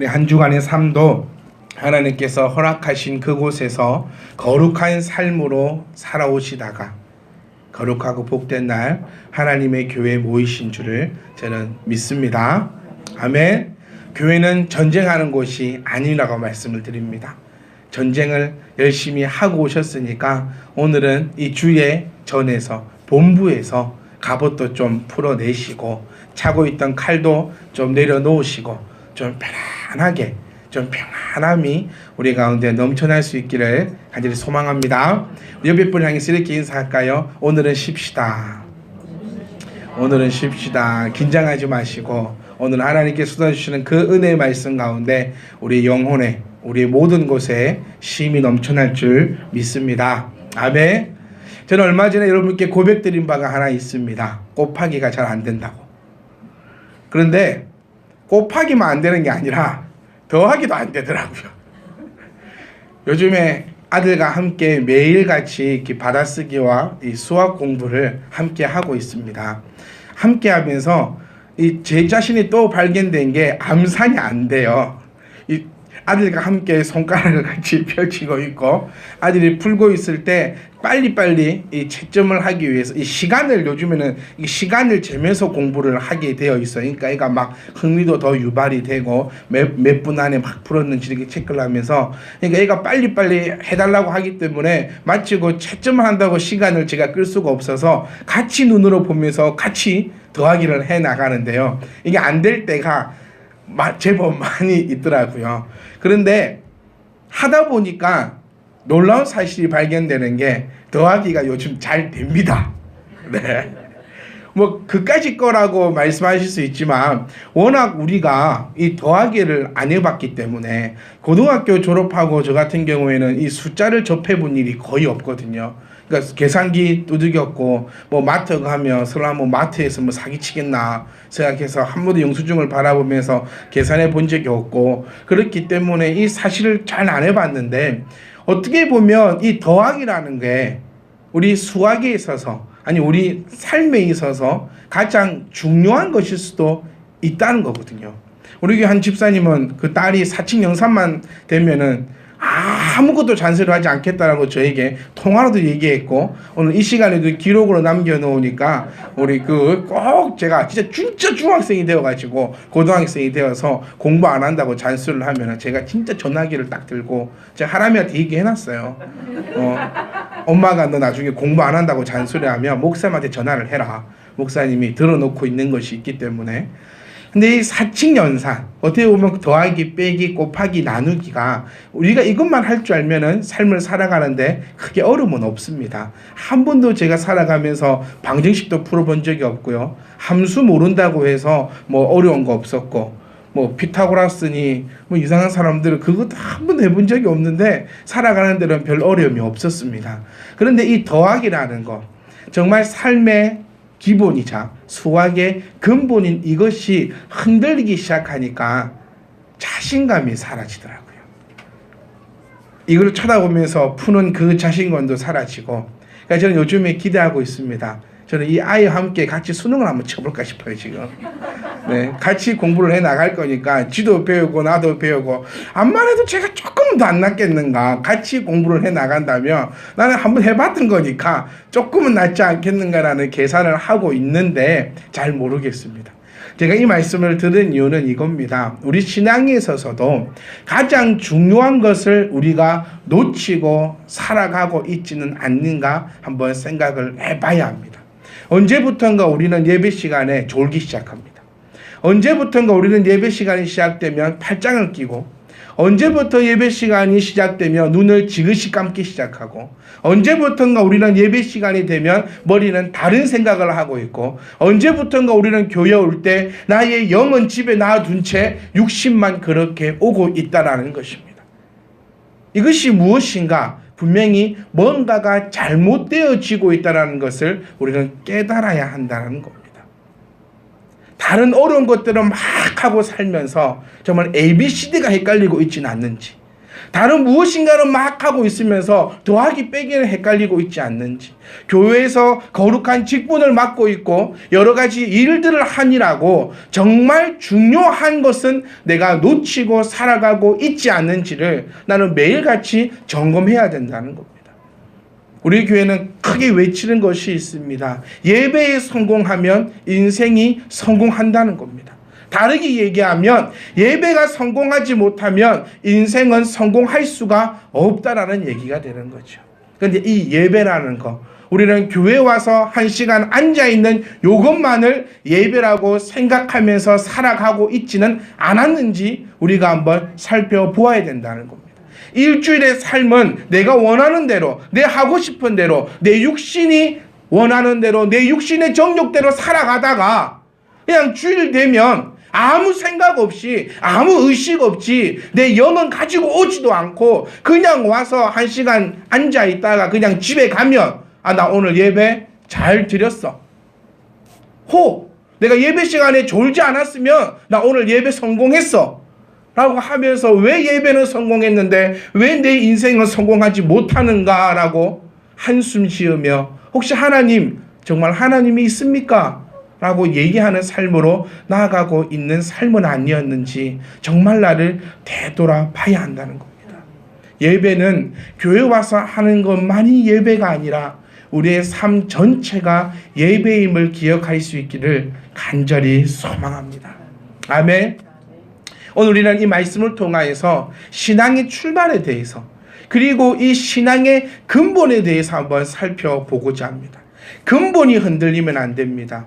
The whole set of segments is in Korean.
한 주간의 삶도 하나님께서 허락하신 그곳에서 거룩한 삶으로 살아오시다가 거룩하고 복된 날 하나님의 교회에 모이신 줄을 저는 믿습니다. 아멘. 교회는 전쟁하는 곳이 아니라고 말씀을 드립니다. 전쟁을 열심히 하고 오셨으니까 오늘은 이 주의 전에서 본부에서 갑옷도 좀 풀어내시고 차고 있던 칼도 좀 내려놓으시고 좀 편안하게 좀 평안함이 우리 가운데 넘쳐날 수 있기를 간절히 소망합니다. 옆에 분을 향해서 이렇게 인사할까요? 오늘은 쉽시다. 오늘은 쉽시다. 긴장하지 마시고 오늘 하나님께 쏟아주시는 그 은혜의 말씀 가운데 우리 영혼에 우리 모든 곳에 쉼이 넘쳐날 줄 믿습니다. 아멘. 저는 얼마 전에 여러분께 고백드린 바가 하나 있습니다. 곱하기가 잘 안 된다고. 그런데 곱하기만 안 되는 게 아니라 더하기도 안 되더라고요. 요즘에 아들과 함께 매일같이 이렇게 받아쓰기와 이 수학 공부를 함께 하고 있습니다. 함께 하면서 제 자신이 또 발견된 게 암산이 안 돼요. 이 아들과 함께 손가락을 같이 펼치고 있고 아들이 풀고 있을 때 빨리빨리 이 채점을 하기 위해서 이 시간을 요즘에는 이 시간을 재면서 공부를 하게 되어 있어요. 그러니까 애가 막 흥미도 더 유발이 되고 몇 분 안에 막 풀었는지 이렇게 체크를 하면서 그러니까 애가 빨리빨리 해달라고 하기 때문에 마치고 채점을 한다고 시간을 제가 끌 수가 없어서 같이 눈으로 보면서 같이 더하기를 해 나가는데요. 이게 안 될 때가 제법 많이 있더라고요. 그런데 하다 보니까 놀라운 사실이 발견되는 게 더하기가 요즘 잘 됩니다. 네. 뭐 그까짓 거라고 말씀하실 수 있지만 워낙 우리가 이 더하기를 안 해봤기 때문에 고등학교 졸업하고 저 같은 경우에는 이 숫자를 접해본 일이 거의 없거든요. 그러니까 계산기 두들겼고 뭐 마트 가면 설마 뭐 마트에서 뭐 사기치겠나 생각해서 한 번도 영수증을 바라보면서 계산해 본 적이 없고 그렇기 때문에 이 사실을 잘 안 해봤는데 어떻게 보면 이 더하기라는 게 우리 수학에 있어서 아니 우리 삶에 있어서 가장 중요한 것일 수도 있다는 거거든요. 우리 한 집사님은 그 딸이 사칙 영산만 되면은 아무것도 잔소리를 하지 않겠다라고 저에게 통화로도 얘기했고 오늘 이 시간에도 기록으로 남겨놓으니까 우리 꼭 제가 진짜 중학생이 되어가지고 고등학생이 되어서 공부 안 한다고 잔소리를 하면은 제가 진짜 전화기를 딱 들고 제가 하람이한테 얘기해놨어요. 엄마가 너 나중에 공부 안 한다고 잔소리하면 목사님한테 전화를 해라. 목사님이 들어놓고 있는 것이 있기 때문에. 근데 이 사칙연산 어떻게 보면 더하기 빼기 곱하기 나누기가 우리가 이것만 할 줄 알면은 삶을 살아가는데 크게 어려움은 없습니다. 한 번도 제가 살아가면서 방정식도 풀어본 적이 없고요. 함수 모른다고 해서 뭐 어려운 거 없었고 뭐 피타고라스니 뭐 이상한 사람들은 그것도 한 번도 해본 적이 없는데 살아가는 데는 별 어려움이 없었습니다. 그런데 이 더하기라는 거 정말 삶의 기본이자 수학의 근본인 이것이 흔들리기 시작하니까 자신감이 사라지더라고요. 이걸 쳐다보면서 푸는 그 자신감도 사라지고 그러니까 저는 요즘에 기대하고 있습니다. 저는 이 아이와 함께 같이 수능을 한번 쳐볼까 싶어요 지금. 네, 같이 공부를 해 나갈 거니까 지도 배우고 나도 배우고 암만 해도 제가 조금 더 안 낫겠는가. 같이 공부를 해 나간다면 나는 한번 해봤던 거니까 조금은 낫지 않겠는가라는 계산을 하고 있는데 잘 모르겠습니다. 제가 이 말씀을 들은 이유는 이겁니다. 우리 신앙에 있어서도 가장 중요한 것을 우리가 놓치고 살아가고 있지는 않는가 한번 생각을 해봐야 합니다. 언제부턴가 우리는 예배 시간에 졸기 시작합니다. 언제부턴가 우리는 예배 시간이 시작되면 팔짱을 끼고 언제부터 예배 시간이 시작되면 눈을 지그시 감기 시작하고 언제부턴가 우리는 예배 시간이 되면 머리는 다른 생각을 하고 있고 언제부턴가 우리는 교회 올 때 나의 영은 집에 놔둔 채 육신만 그렇게 오고 있다라는 것입니다. 이것이 무엇인가? 분명히 뭔가가 잘못되어지고 있다는 것을 우리는 깨달아야 한다는 겁니다. 다른 어려운 것들을 막 하고 살면서 정말 ABCD가 헷갈리고 있지는 않는지 다른 무엇인가를 막 하고 있으면서 더하기 빼기는 헷갈리고 있지 않는지, 교회에서 거룩한 직분을 맡고 있고 여러 가지 일들을 하느라고 정말 중요한 것은 내가 놓치고 살아가고 있지 않는지를 나는 매일같이 점검해야 된다는 겁니다. 우리 교회는 크게 외치는 것이 있습니다. 예배에 성공하면 인생이 성공한다는 겁니다. 다르게 얘기하면 예배가 성공하지 못하면 인생은 성공할 수가 없다라는 얘기가 되는 거죠. 그런데 이 예배라는 거, 우리는 교회 와서 1시간 앉아있는 이것만을 예배라고 생각하면서 살아가고 있지는 않았는지 우리가 한번 살펴보아야 된다는 겁니다. 일주일의 삶은 내가 원하는 대로, 내 하고 싶은 대로, 내 육신이 원하는 대로, 내 육신의 정욕대로 살아가다가 그냥 주일 되면 아무 생각 없이, 아무 의식 없이 내 영은 가지고 오지도 않고 그냥 와서 1시간 앉아있다가 그냥 집에 가면 나 오늘 예배 잘 드렸어. 내가 예배 시간에 졸지 않았으면 나 오늘 예배 성공했어 라고 하면서 왜 예배는 성공했는데 왜 내 인생은 성공하지 못하는가 라고 한숨 지으며 혹시 하나님, 정말 하나님이 있습니까? 라고 얘기하는 삶으로 나아가고 있는 삶은 아니었는지 정말 나를 되돌아봐야 한다는 겁니다. 예배는 교회 와서 하는 것만이 예배가 아니라 우리의 삶 전체가 예배임을 기억할 수 있기를 간절히 소망합니다. 아멘. 오늘 우리는 이 말씀을 통하여서 신앙의 출발에 대해서 그리고 이 신앙의 근본에 대해서 한번 살펴보고자 합니다. 근본이 흔들리면 안 됩니다.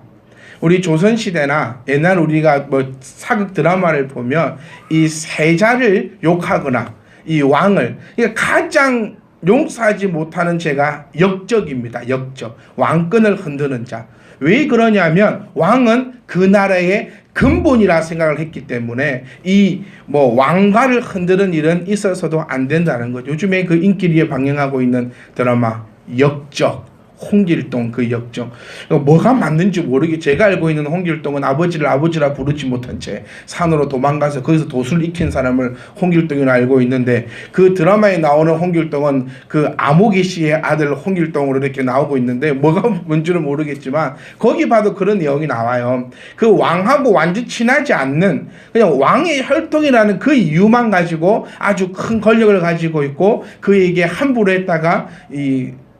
우리 조선시대나 옛날 우리가 사극 드라마를 보면 이 세자를 욕하거나 이 왕을, 가장 용서하지 못하는 죄가 역적입니다. 역적. 왕권을 흔드는 자. 왜 그러냐면 왕은 그 나라의 근본이라 생각을 했기 때문에 이 왕가를 흔드는 일은 있어서도 안 된다는 거죠. 요즘에 그 인기리에 방영하고 있는 드라마 역적, 홍길동 그 역적, 뭐가 맞는지 모르게 제가 알고 있는 홍길동은 아버지를 아버지라 부르지 못한 채 산으로 도망가서 거기서 도수를 익힌 사람을 홍길동이라 알고 있는데 그 드라마에 나오는 홍길동은 그 아모개 씨의 아들 홍길동으로 이렇게 나오고 있는데 뭐가 뭔지는 모르겠지만 거기 봐도 그런 내용이 나와요. 그 왕하고 완전 친하지 않는 그냥 왕의 혈통이라는 그 이유만 가지고 아주 큰 권력을 가지고 있고 그에게 함부로 했다가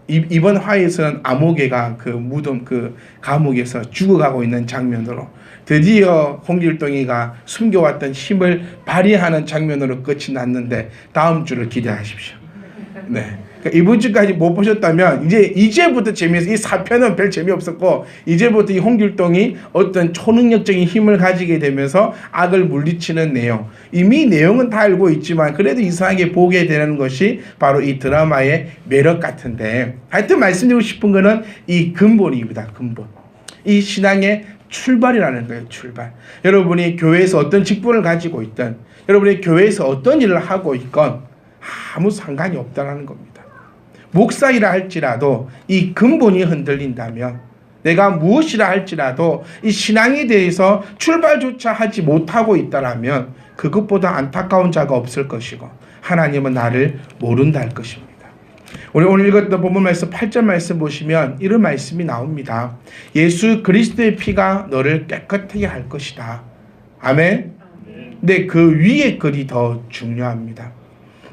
이번 화에서는 아모개가 그 무덤 그 감옥에서 죽어가고 있는 장면으로 드디어 홍길동이가 숨겨왔던 힘을 발휘하는 장면으로 끝이 났는데 다음 주를 기대하십시오. 네. 그러니까 이번 주까지 못 보셨다면 이제부터 재미있어요. 이 4편은 별 재미없었고 이제부터 이 홍길동이 어떤 초능력적인 힘을 가지게 되면서 악을 물리치는 내용, 이미 내용은 다 알고 있지만 그래도 이상하게 보게 되는 것이 바로 이 드라마의 매력 같은데, 하여튼 말씀드리고 싶은 거는 이 근본입니다. 근본. 이 신앙의 출발이라는 거예요. 출발. 여러분이 교회에서 어떤 직분을 가지고 있든 여러분이 교회에서 어떤 일을 하고 있건 아무 상관이 없다는 겁니다. 목사이라 할지라도 이 근본이 흔들린다면, 내가 무엇이라 할지라도 이 신앙에 대해서 출발조차 하지 못하고 있다라면 그것보다 안타까운 자가 없을 것이고 하나님은 나를 모른다 할 것입니다. 우리 오늘 읽었던 본문 말씀 8절 말씀 보시면 이런 말씀이 나옵니다. 예수 그리스도의 피가 너를 깨끗하게 할 것이다. 아멘. 근데 그 위에 글이 더 중요합니다.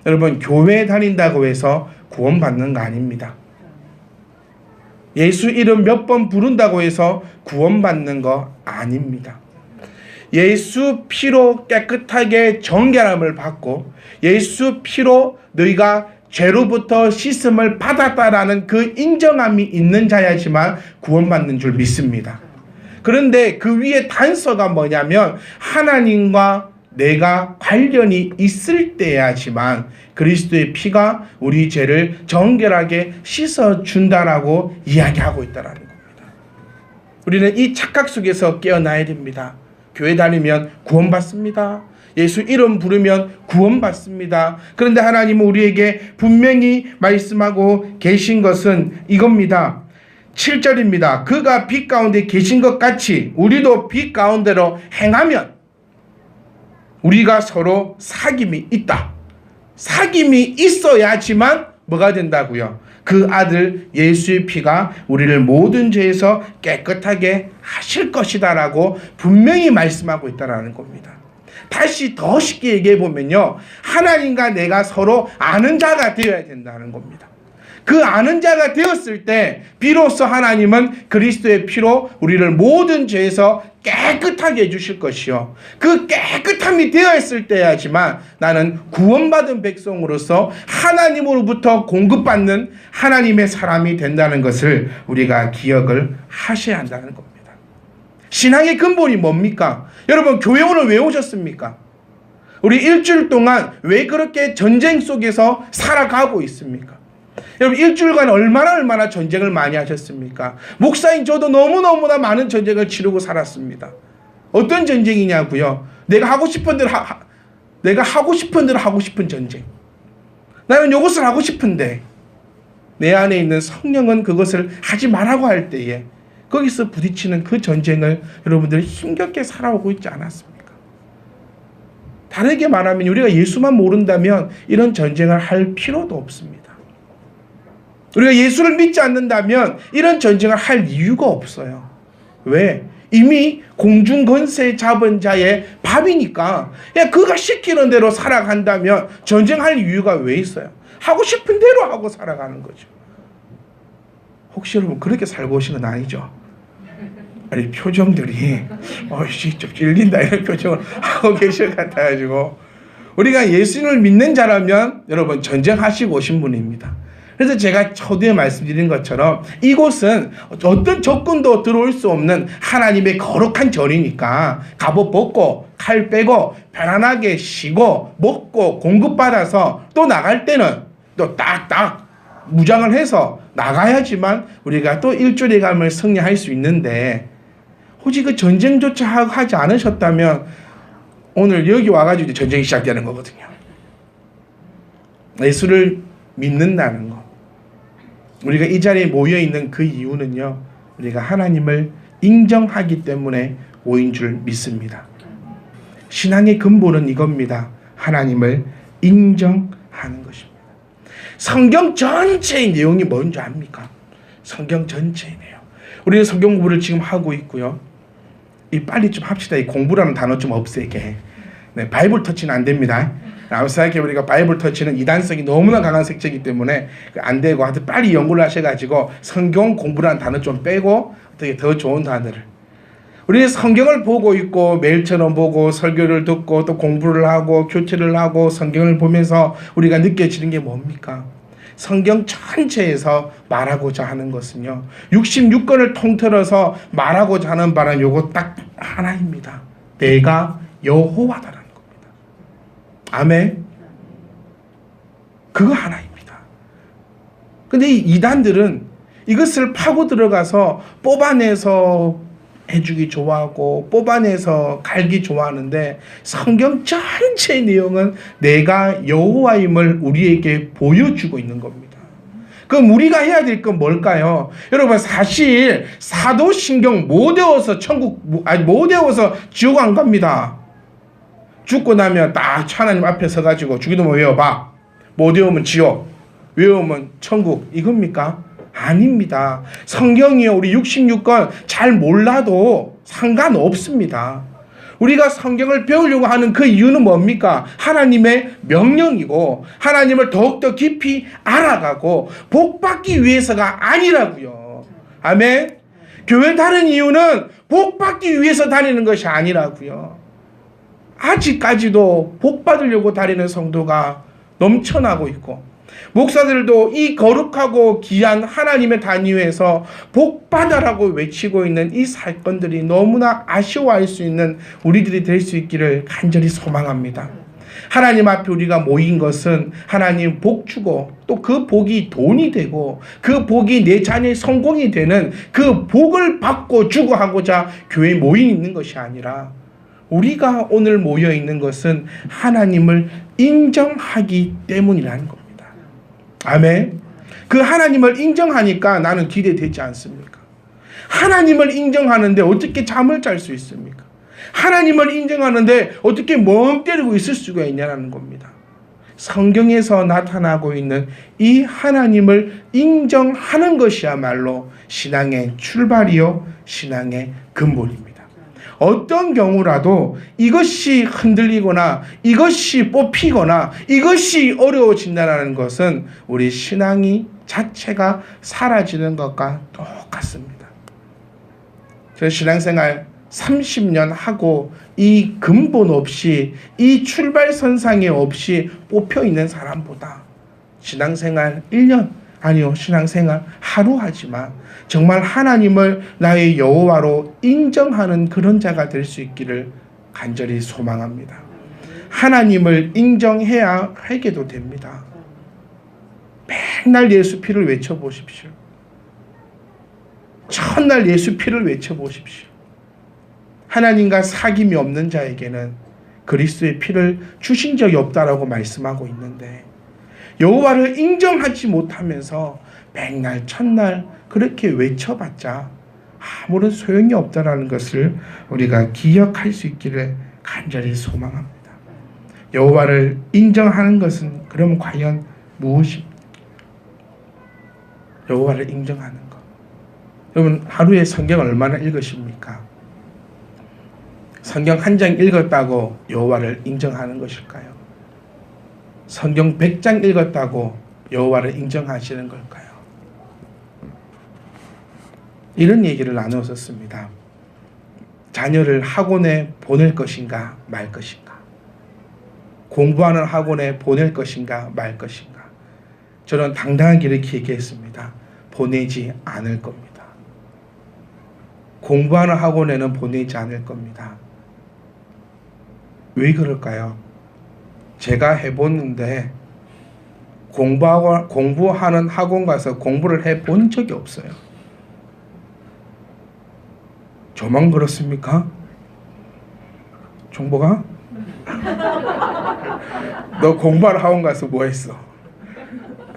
여러분, 교회에 다닌다고 해서 구원받는 거 아닙니다. 예수 이름 몇 번 부른다고 해서 구원받는 거 아닙니다. 예수 피로 깨끗하게 정결함을 받고 예수 피로 너희가 죄로부터 씻음을 받았다라는 그 인정함이 있는 자야지만 구원받는 줄 믿습니다. 그런데 그 위에 단서가 뭐냐면 하나님과 내가 관련이 있을 때야지만 그리스도의 피가 우리 죄를 정결하게 씻어준다라고 이야기하고 있다는 겁니다. 우리는 이 착각 속에서 깨어나야 됩니다. 교회 다니면 구원받습니다. 예수 이름 부르면 구원받습니다. 그런데 하나님은 우리에게 분명히 말씀하고 계신 것은 이겁니다. 7절입니다. 그가 빛 가운데 계신 것 같이 우리도 빛 가운데로 행하면 우리가 서로 사귐이 있다. 사귐이 있어야지만 뭐가 된다고요? 그 아들 예수의 피가 우리를 모든 죄에서 깨끗하게 하실 것이다라고 분명히 말씀하고 있다라는 겁니다. 다시 더 쉽게 얘기해 보면요, 하나님과 내가 서로 아는 자가 되어야 된다는 겁니다. 그 아는 자가 되었을 때 비로소 하나님은 그리스도의 피로 우리를 모든 죄에서 깨끗하게 해주실 것이요, 그 깨끗함이 되어 있을 때야지만 나는 구원받은 백성으로서 하나님으로부터 공급받는 하나님의 사람이 된다는 것을 우리가 기억을 하셔야 한다는 겁니다. 신앙의 근본이 뭡니까? 여러분, 교회 오늘 왜 오셨습니까? 우리 일주일 동안 왜 그렇게 전쟁 속에서 살아가고 있습니까? 여러분, 일주일간 얼마나 전쟁을 많이 하셨습니까? 목사인 저도 너무너무나 많은 전쟁을 치르고 살았습니다. 어떤 전쟁이냐고요? 내가 하고 싶은 대로 하고 싶은 전쟁. 나는 이것을 하고 싶은데 내 안에 있는 성령은 그것을 하지 말라고 할 때에 거기서 부딪히는 그 전쟁을 여러분들이 힘겹게 살아오고 있지 않았습니까? 다르게 말하면 우리가 예수만 모른다면 이런 전쟁을 할 필요도 없습니다. 우리가 예수를 믿지 않는다면 이런 전쟁을 할 이유가 없어요. 왜? 이미 공중권세 잡은 자의 밥이니까 그냥 그가 시키는 대로 살아간다면 전쟁할 이유가 왜 있어요? 하고 싶은 대로 하고 살아가는 거죠. 혹시 여러분 그렇게 살고 오신 건 아니죠? 아니, 표정들이 좀 찔린다 이런 표정을 하고 계실 것 같아가지고, 우리가 예수님을 믿는 자라면 여러분 전쟁하시고 오신 분입니다. 그래서 제가 초두에 말씀드린 것처럼 이곳은 어떤 접근도 들어올 수 없는 하나님의 거룩한 전이니까 갑옷 벗고 칼 빼고 편안하게 쉬고 먹고 공급받아서 또 나갈 때는 또 딱딱 무장을 해서 나가야지만 우리가 또 일주일의 감을 승리할 수 있는데, 혹시 그 전쟁조차 하지 않으셨다면 오늘 여기 와가지고 이제 전쟁이 시작되는 거거든요. 예수를 믿는다는 거. 우리가 이 자리에 모여있는 그 이유는요, 우리가 하나님을 인정하기 때문에 모인 줄 믿습니다. 신앙의 근본은 이겁니다. 하나님을 인정하는 것입니다. 성경 전체의 내용이 뭔지 압니까? 성경 전체의 내용. 우리는 성경 공부를 지금 하고 있고요. 빨리 좀 합시다. 이 공부라는 단어 좀 없애게. 네, 바이블 터치는 안 됩니다. 아무튼 우리가 바이블 터치는 이단성이 너무나 강한 색채이기 때문에 안 되고, 하여튼 빨리 연구를 하셔가지고 성경 공부라는 단어 좀 빼고 어떻게 더 좋은 단어를. 우리는 성경을 보고 있고 매일처럼 보고 설교를 듣고 또 공부를 하고 교체를 하고 성경을 보면서 우리가 느껴지는 게 뭡니까? 성경 전체에서 말하고자 하는 것은요, 66권을 통틀어서 말하고자 하는 바는 요거 딱 하나입니다. 내가 여호와다라는 겁니다. 아멘. 그거 하나입니다. 근데 이 이단들은 이것을 파고 들어가서 뽑아내서 해주기 좋아하고 뽑아내서 갈기 좋아하는데, 성경 전체의 내용은 내가 여호와임을 우리에게 보여주고 있는 겁니다. 그럼 우리가 해야 될 건 뭘까요? 여러분, 사실 사도신경 못 외워서 못 외워서 지옥 안 갑니다. 죽고 나면 딱 하나님 앞에 서가지고 주기도문 외워봐. 못 외우면 지옥, 외우면 천국, 이겁니까? 아닙니다. 성경이요, 우리 66권 잘 몰라도 상관없습니다. 우리가 성경을 배우려고 하는 그 이유는 뭡니까? 하나님의 명령이고 하나님을 더욱더 깊이 알아가고 복받기 위해서가 아니라고요. 아멘. 교회 다른 이유는 복받기 위해서 다니는 것이 아니라고요. 아직까지도 복받으려고 다니는 성도가 넘쳐나고 있고, 목사들도 이 거룩하고 귀한 하나님의 단위에서 복받아라고 외치고 있는 이 사건들이 너무나 아쉬워할 수 있는 우리들이 될 수 있기를 간절히 소망합니다. 하나님 앞에 우리가 모인 것은 하나님 복 주고 또 그 복이 돈이 되고 그 복이 내 자녀의 성공이 되는 그 복을 받고 주고 하고자 교회에 모여 있는 것이 아니라, 우리가 오늘 모여 있는 것은 하나님을 인정하기 때문이라는 겁니다. 아멘. 그 하나님을 인정하니까 나는 기대되지 않습니까? 하나님을 인정하는데 어떻게 잠을 잘 수 있습니까? 하나님을 인정하는데 어떻게 멍 때리고 있을 수가 있냐는 겁니다. 성경에서 나타나고 있는 이 하나님을 인정하는 것이야말로 신앙의 출발이요 신앙의 근본입니다. 어떤 경우라도 이것이 흔들리거나 이것이 뽑히거나 이것이 어려워진다는 것은 우리 신앙이 자체가 사라지는 것과 똑같습니다. 저 신앙생활 30년 하고 이 근본 없이 이 출발선상에 없이 뽑혀 있는 사람보다 신앙생활 1년 아니요 신앙생활 하루 하지만 정말 하나님을 나의 여호와로 인정하는 그런 자가 될 수 있기를 간절히 소망합니다. 하나님을 인정해야 회개도 됩니다. 맨날 예수 피를 외쳐보십시오. 첫날 예수 피를 외쳐보십시오. 하나님과 사귐이 없는 자에게는 그리스도의 피를 주신 적이 없다라고 말씀하고 있는데 여호와를 인정하지 못하면서 맨날 첫날 그렇게 외쳐봤자 아무런 소용이 없다라는 것을 우리가 기억할 수 있기를 간절히 소망합니다. 여호와를 인정하는 것은 그럼 과연 무엇입니까? 여호와를 인정하는 것. 여러분 하루에 성경 얼마나 읽으십니까? 성경 한 장 읽었다고 여호와를 인정하는 것일까요? 성경 100장 읽었다고 여호와를 인정하시는 걸까요? 이런 얘기를 나누었습니다. 자녀를 학원에 보낼 것인가 말 것인가? 공부하는 학원에 보낼 것인가 말 것인가? 저는 당당하게 이렇게 얘기했습니다. 보내지 않을 겁니다. 공부하는 학원에는 보내지 않을 겁니다. 왜 그럴까요? 제가 해봤는데 공부하는 학원 가서 공부를 해본 적이 없어요. 저만 그렇습니까? 종보가? 너 공부하는 학원 가서 뭐 했어?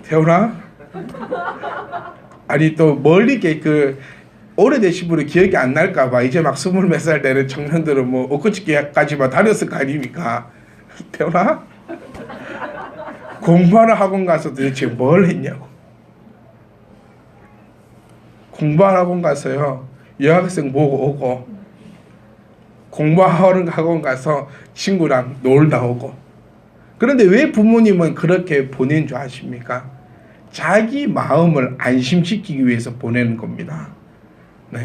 태훈아? 아니 또 멀리 그 오래되신 분이 기억이 안 날까봐 이제 막 20몇 살 되는 청년들은 뭐 엊그저께까지만 다녔을 거 아닙니까? 태훈아? 공부하는 학원 가서 도대체 뭘 했냐고. 공부하는 학원 가서요 여학생 보고 오고 공부하는 학원 가서 친구랑 놀다 오고. 그런데 왜 부모님은 그렇게 보낸 줄 아십니까? 자기 마음을 안심시키기 위해서 보내는 겁니다. 네.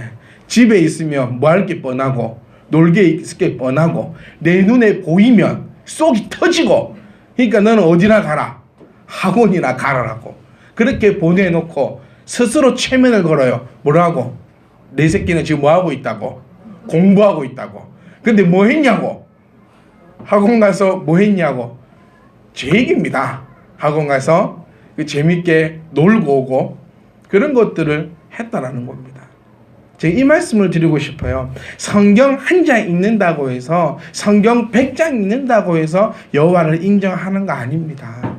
집에 있으면 뭐 할 게 뻔하고 놀게 있을 게 뻔하고 내 눈에 보이면 속이 터지고 그러니까 너는 어디나 가라 학원이나 가라라고 그렇게 보내놓고 스스로 최면을 걸어요. 뭐라고? 내 새끼는 지금 뭐하고 있다고? 공부하고 있다고. 근데 뭐 했냐고? 학원 가서 뭐 했냐고? 제 얘기입니다. 학원 가서 재밌게 놀고 오고 그런 것들을 했다라는 겁니다. 제가 이 말씀을 드리고 싶어요. 성경 한 장 읽는다고 해서 성경 100장 읽는다고 해서 여호와를 인정하는 거 아닙니다.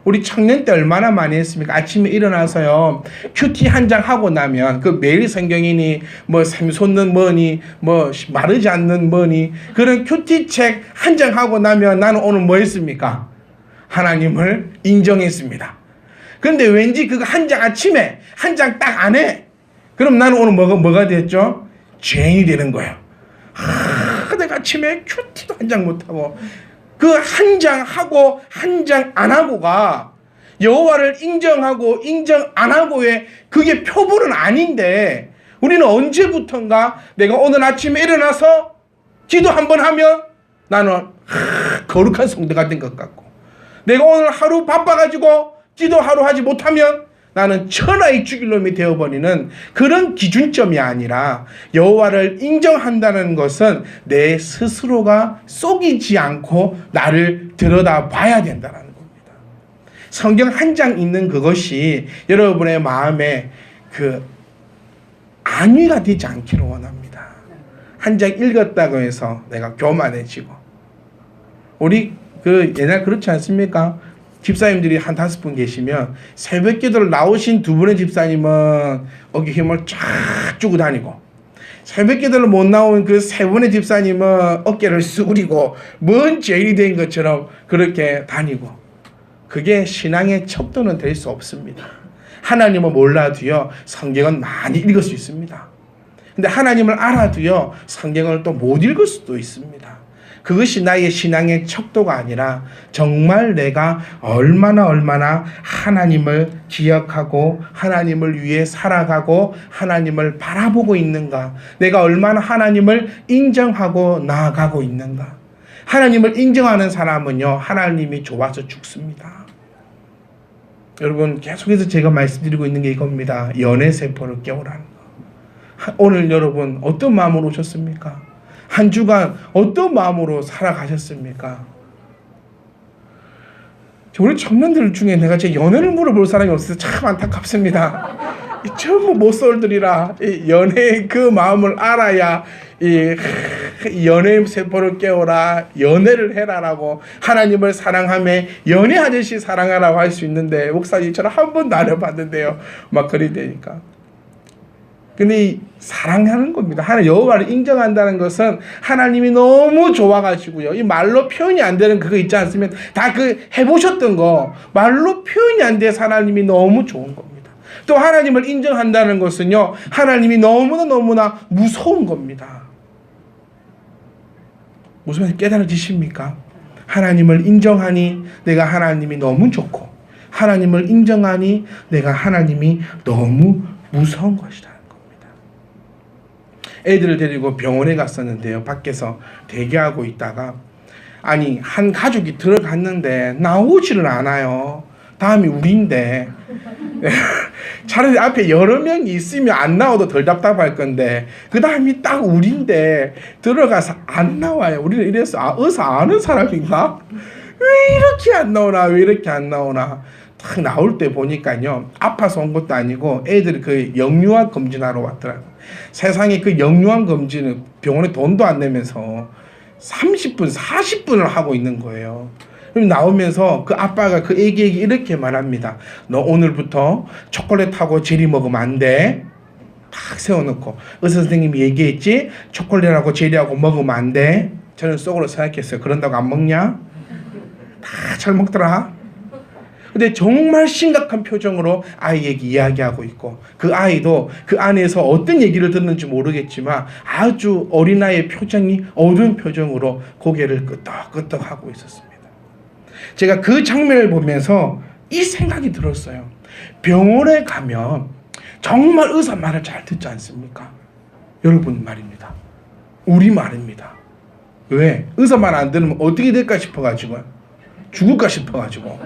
우리 청년 때 얼마나 많이 했습니까? 아침에 일어나서요 큐티 한 장 하고 나면 그 매일 성경이니 뭐 샘솟는 뭐니 뭐 마르지 않는 뭐니 그런 큐티 책 한 장 하고 나면 나는 오늘 뭐 했습니까? 하나님을 인정했습니다. 근데 왠지 그거 한 장 아침에 한 장 딱 안 해. 그럼 나는 오늘 뭐가 됐죠? 죄인이 되는 거예요. 내가 아침에 큐티도 한 장 못하고 그 한 장 하고 한 장 안 하고가 여호와를 인정하고 인정 안 하고의 그게 표본은 아닌데 우리는 언제부턴가 내가 오늘 아침에 일어나서 기도 한번 하면 나는 거룩한 성도가 된 것 같고 내가 오늘 하루 바빠가지고 기도 하루 하지 못하면 나는 천하의 죽일 놈이 되어버리는 그런 기준점이 아니라 여호와를 인정한다는 것은 내 스스로가 속이지 않고 나를 들여다봐야 된다는 겁니다. 성경 한 장 읽는 그것이 여러분의 마음에 그 안위가 되지 않기를 원합니다. 한 장 읽었다고 해서 내가 교만해지고 우리 옛날 그렇지 않습니까? 집사님들이 한 5분 계시면 새벽 기도를 나오신 2분의 집사님은 어깨 힘을 쫙 주고 다니고 새벽 기도를 못 나온 그 3분의 집사님은 어깨를 수그리고 뭔 죄인이 된 것처럼 그렇게 다니고 그게 신앙의 척도는 될 수 없습니다. 하나님을 몰라도요, 성경은 많이 읽을 수 있습니다. 근데 하나님을 알아도요, 성경을 또 못 읽을 수도 있습니다. 그것이 나의 신앙의 척도가 아니라 정말 내가 얼마나 하나님을 기억하고 하나님을 위해 살아가고 하나님을 바라보고 있는가, 내가 얼마나 하나님을 인정하고 나아가고 있는가. 하나님을 인정하는 사람은요, 하나님이 좋아서 죽습니다. 여러분, 계속해서 제가 말씀드리고 있는 게 이겁니다. 연애세포를 깨우라는 거. 오늘 여러분 어떤 마음으로 오셨습니까? 한 주간 어떤 마음으로 살아가셨습니까? 우리 청년들 중에 내가 제 연애를 물어볼 사람이 없어서 참 안타깝습니다. 전부 못쏠들이라 연애의 그 마음을 알아야 이 연애 세포를 깨워라, 연애를 해라라고, 하나님을 사랑하며 연애하듯이 사랑하라고 할 수 있는데, 목사님 저는 한 번도 안 해봤는데요, 막 그리 되니까. 근데 사랑하는 겁니다. 하나님 여호와를 인정한다는 것은 하나님이 너무 좋아가지고요, 이 말로 표현이 안 되는 그거 있지 않습니까? 다 그 해보셨던 거 말로 표현이 안 돼서 하나님이 너무 좋은 겁니다. 또 하나님을 인정한다는 것은요, 하나님이 너무나 무서운 겁니다. 무슨 말인지 깨달아지십니까? 하나님을 인정하니 내가 하나님이 너무 좋고, 하나님을 인정하니 내가 하나님이 너무 무서운 것이라는 겁니다. 애들을 데리고 병원에 갔었는데요, 밖에서 대기하고 있다가 아니 한 가족이 들어갔는데 나오지를 않아요. 다음이 우리인데 차라리 앞에 여러 명이 있으면 안 나와도 덜 답답할 건데, 그 다음이 딱 우리인데 들어가서 안 나와요. 우리는 이래서 의사 아는 사람인가? 왜 이렇게 안 나오나 딱 나올 때 보니까요, 아파서 온 것도 아니고 애들이 그 영유아 검진하러 왔더라고요. 세상에 그 영유아 검진은 병원에 돈도 안 내면서 30분 40분을 하고 있는 거예요. 그럼 나오면서 그 아빠가 그 애기에게 이렇게 말합니다. 너 오늘부터 초콜릿하고 제리 먹으면 안 돼. 딱 세워놓고, 의사 선생님이 얘기했지, 초콜릿하고 제리하고 먹으면 안 돼. 저는 속으로 생각했어요. 그런다고 안 먹냐? 다 잘 먹더라. 근데 정말 심각한 표정으로 아이에게 이야기하고 있고, 그 아이도 그 안에서 어떤 얘기를 듣는지 모르겠지만 아주 어린아이의 표정이 어두운 표정으로 고개를 끄덕끄덕 하고 있었습니다. 제가 그 장면을 보면서 이 생각이 들었어요. 병원에 가면 정말 의사 말을 잘 듣지 않습니까? 여러분 말입니다. 우리 말입니다. 왜? 의사 말 안 들으면 어떻게 될까 싶어가지고, 죽을까 싶어가지고,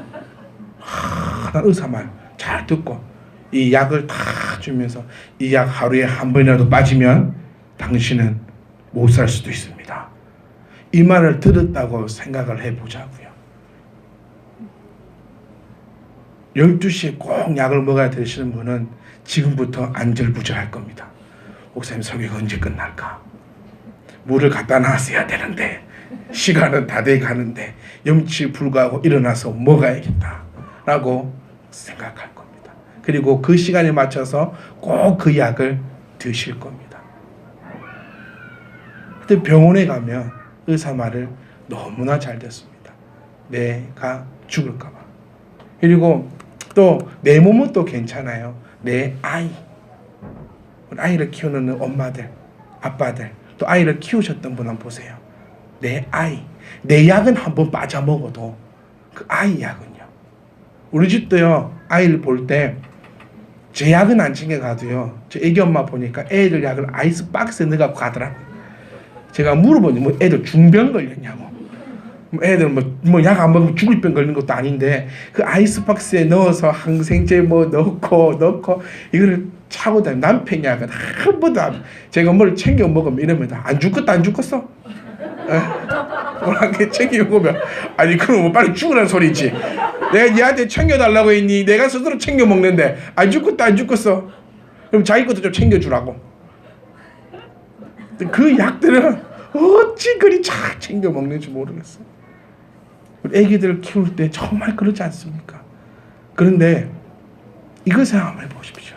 난 의사 말 잘 듣고 이 약을 다 주면서, 이 약 하루에 한 번이라도 빠지면 당신은 못 살 수도 있습니다. 이 말을 들었다고 생각을 해보자고요. 12시에 꼭 약을 먹어야 되시는 분은 지금부터 안절부절할 겁니다. 목사님 설교가 언제 끝날까? 물을 갖다 놨어야 되는데 시간은 다 돼 가는데 염치 불구하고 일어나서 먹어야겠다 라고 생각할 겁니다. 그리고 그 시간에 맞춰서 꼭 그 약을 드실 겁니다. 근데 병원에 가면 의사 말을 너무나 잘 듣습니다. 내가 죽을까 봐. 그리고 또 내 몸은 또 괜찮아요. 내 아이를 키우는 엄마들, 아빠들, 또 아이를 키우셨던 분 한번 보세요. 내 약은 한번 빠져 먹어도 그 아이 약은요. 우리 집도요, 아이를 볼 때 제 약은 안 챙겨가도요, 저 애기 엄마 보니까 애들 약을 아이스 박스에 넣어갖고 가더라고요. 제가 물어보니 뭐 애들 중병 걸렸냐고. 애들 뭐 약 안 먹으면 죽을 병 걸린 것도 아닌데 그 아이스박스에 넣어서 항생제 뭐 넣고 이거를 차고 다니면, 남편 약은 한 번도 안, 제가 뭘 챙겨 먹으면 이러면 안 죽겠다 안 죽겠어? 뭐라게 챙겨 먹으면, 아니 그럼 뭐 빨리 죽으라는 소리지. 내가 니한테 챙겨달라고 했니? 내가 스스로 챙겨 먹는데 안 죽겠다 안 죽겠어? 그럼 자기 것도 좀 챙겨주라고. 그 약들은 어찌 그리 잘 챙겨 먹는지 모르겠어. 애기들 키울 때 정말 그렇지 않습니까? 그런데 이거 생각해 보십시오.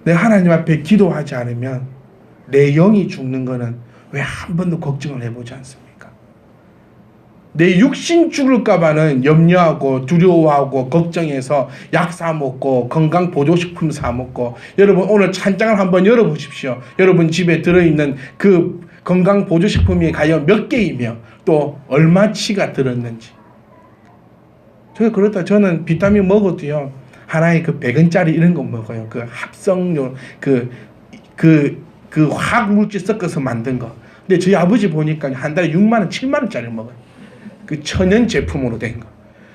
내가 하나님 앞에 기도하지 않으면 내 영이 죽는 거는 왜 한 번도 걱정을 해보지 않습니까? 내 육신 죽을까봐는 염려하고 두려워하고 걱정해서 약 사 먹고 건강 보조식품 사 먹고, 여러분 오늘 찬장을 한번 열어보십시오. 여러분 집에 들어있는 그 건강 보조식품이 과연 몇 개이며 또 얼마치가 들었는지. 저는 비타민 먹어도요, 하나에 그 100원짜리 이런 거 먹어요. 그 합성료 그 화학 물질 섞어서 만든 거. 근데 저희 아버지 보니까 한 달에 6만 원, 7만 원짜리 먹어요. 그 천연 제품으로 된 거.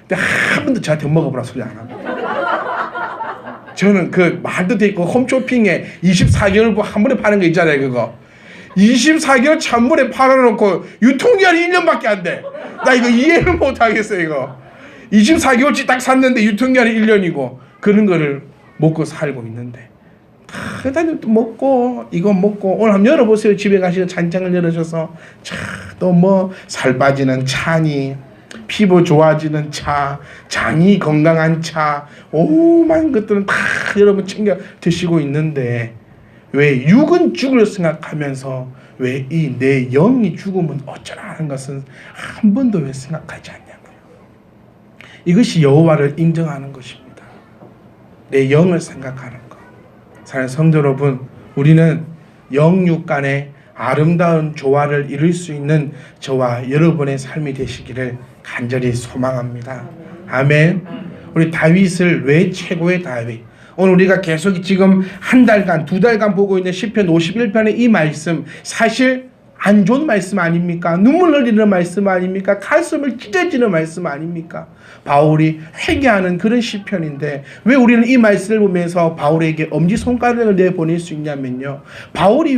근데 한 번도 저한테 먹어보라 소리 안 하고. 저는 그 말도 돼 있고 홈쇼핑에 24개월 한 번에 파는 거 있잖아요. 그거 24개월 찬물에 팔아놓고 유통기한이 1년밖에 안 돼. 나 이거 이해를 못 하겠어요. 이거 24개월치 딱 샀는데 유통기한이 1년이고 그런 거를 먹고 살고 있는데, 일단 먹고 이거 먹고. 오늘 한번 열어보세요. 집에 가시면 찬장을 열으셔서 또 뭐 살 빠지는 차니, 피부 좋아지는 차, 장이 건강한 차, 오만 것들은 다 여러분 챙겨 드시고 있는데, 왜 육은 죽을 생각하면서 왜 이 내 영이 죽으면 어쩌라 하는 것은 한 번도 왜 생각하지 않냐고요. 이것이 여호와를 인정하는 것입니다. 내 영을 생각하는 것. 사랑하는 성도 여러분, 우리는 영육 간의 아름다운 조화를 이룰 수 있는 저와 여러분의 삶이 되시기를 간절히 소망합니다. 아멘. 우리 다윗을 왜 최고의 다윗? 오늘 우리가 계속 지금 한 달간, 두 달간 보고 있는 시편 51편의 이 말씀, 사실 안 좋은 말씀 아닙니까? 눈물 흘리는 말씀 아닙니까? 가슴을 찢어지는 말씀 아닙니까? 바울이 회개하는 그런 시편인데, 왜 우리는 이 말씀을 보면서 바울에게 엄지손가락을 내보낼 수 있냐면요, 다윗이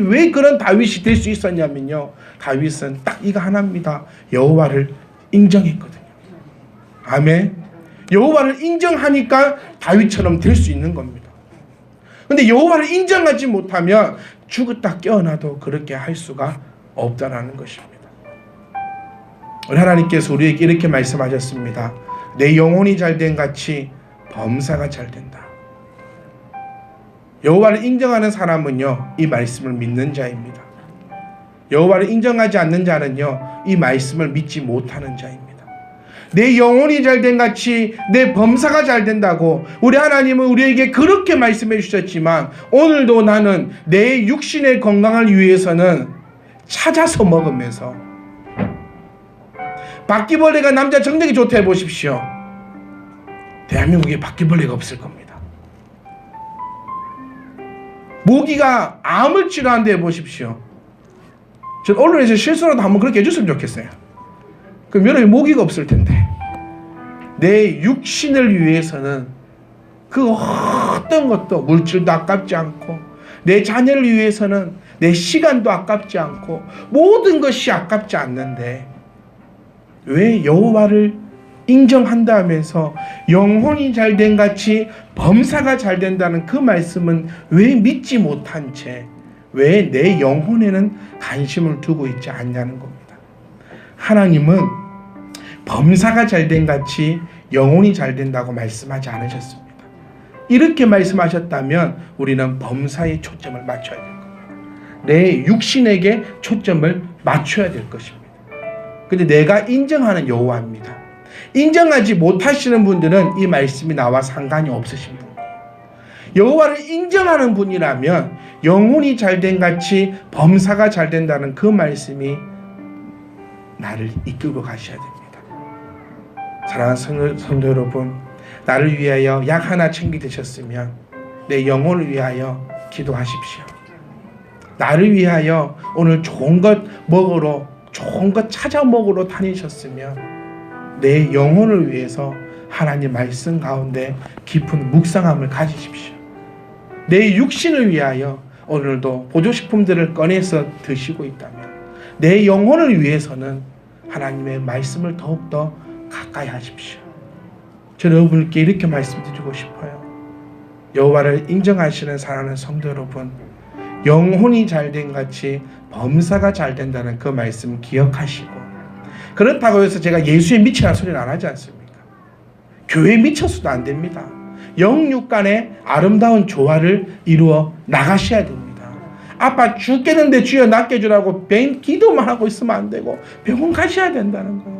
왜 그런 다윗이 될 수 있었냐면요, 다윗은 딱 이거 하나입니다. 여호와를 인정했거든요. 아멘. 여호와를 인정하니까 다윗처럼 될 수 있는 겁니다. 근데 여호와를 인정하지 못하면 죽었다 깨어나도 그렇게 할 수가 없다라는 것입니다. 우리 하나님께서 우리에게 이렇게 말씀하셨습니다. 내 영혼이 잘된 같이 범사가 잘된다. 여호와를 인정하는 사람은요, 이 말씀을 믿는 자입니다. 여호와를 인정하지 않는 자는요, 이 말씀을 믿지 못하는 자입니다. 내 영혼이 잘된 같이 내 범사가 잘된다고 우리 하나님은 우리에게 그렇게 말씀해 주셨지만, 오늘도 나는 내 육신의 건강을 위해서는 찾아서 먹으면서, 바퀴벌레가 남자 정력이 좋다 해보십시오. 대한민국에 바퀴벌레가 없을 겁니다. 모기가 암을 치료한다 해보십시오. 전 언론에서 실수라도 한번 그렇게 해줬으면 좋겠어요. 그럼 여러분 모기가 없을 텐데. 내 육신을 위해서는 그 어떤 것도, 물질도 아깝지 않고, 내 자녀를 위해서는 내 시간도 아깝지 않고, 모든 것이 아깝지 않는데, 왜 여호와를 인정한다면서 영혼이 잘된 같이 범사가 잘된다는 그 말씀은 왜 믿지 못한 채, 왜 내 영혼에는 관심을 두고 있지 않냐는 겁니다. 하나님은 범사가 잘된 같이 영혼이 잘된다고 말씀하지 않으셨습니다. 이렇게 말씀하셨다면 우리는 범사에 초점을 맞춰야 될 겁니다. 내 육신에게 초점을 맞춰야 될 것입니다. 근데 내가 인정하는 여호와입니다. 인정하지 못하시는 분들은 이 말씀이 나와 상관이 없으신 분이에요. 여호와를 인정하는 분이라면 영혼이 잘된 같이 범사가 잘된다는 그 말씀이 나를 이끌고 가셔야 됩니다. 사랑하는 성도 여러분, 나를 위하여 약 하나 챙겨 드셨으면 내 영혼을 위하여 기도하십시오. 나를 위하여 오늘 좋은 것 먹으러, 좋은 것 찾아 먹으러 다니셨으면 내 영혼을 위해서 하나님 말씀 가운데 깊은 묵상함을 가지십시오. 내 육신을 위하여 오늘도 보조식품들을 꺼내서 드시고 있다면 내 영혼을 위해서는 하나님의 말씀을 더욱더 가까이 하십시오. 저는 여러분께 이렇게 말씀드리고 싶어요. 여호와를 인정하시는 사랑하는 성도 여러분, 영혼이 잘된 같이 범사가 잘된다는 그 말씀 기억하시고, 그렇다고 해서 제가 예수에 미치라는 소리는 안 하지 않습니까? 교회에 미쳐서도 안 됩니다. 영육 간의 아름다운 조화를 이루어 나가셔야 됩니다. 아빠 죽겠는데 주여 낫게 해주라고 기도만 하고 있으면 안 되고 병원 가셔야 된다는 거예요.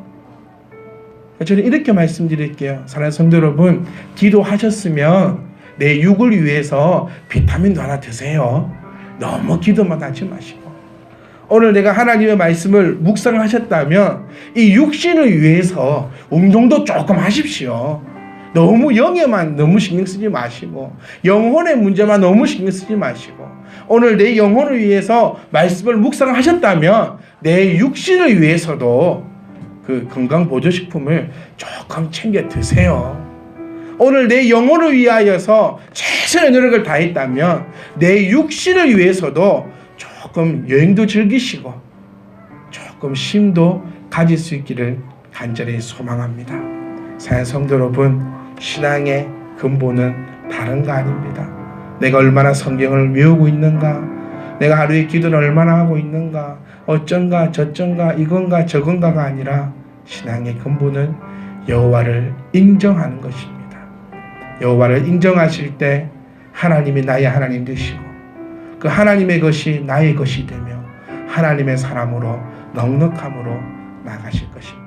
저는 이렇게 말씀드릴게요. 사랑하는 성도 여러분, 기도하셨으면 내 육을 위해서 비타민도 하나 드세요. 너무 기도만 하지 마시고, 오늘 내가 하나님의 말씀을 묵상하셨다면 이 육신을 위해서 운동도 조금 하십시오. 너무 영에만 너무 신경 쓰지 마시고, 영혼의 문제만 너무 신경 쓰지 마시고, 오늘 내 영혼을 위해서 말씀을 묵상하셨다면 내 육신을 위해서도 그 건강보조식품을 조금 챙겨 드세요. 오늘 내 영혼을 위하여서 최선의 노력을 다했다면 내 육신을 위해서도 조금 여행도 즐기시고 조금 쉼도 가질 수 있기를 간절히 소망합니다. 사랑하는 성도 여러분, 신앙의 근본은 다른 거 아닙니다. 내가 얼마나 성경을 외우고 있는가, 내가 하루에 기도를 얼마나 하고 있는가, 어쩐가 저쩐가 이건가 저건가가 아니라 신앙의 근본은 여호와를 인정하는 것입니다. 여호와를 인정하실 때 하나님이 나의 하나님 되시고 그 하나님의 것이 나의 것이 되며 하나님의 사람으로 넉넉함으로 나가실 것입니다.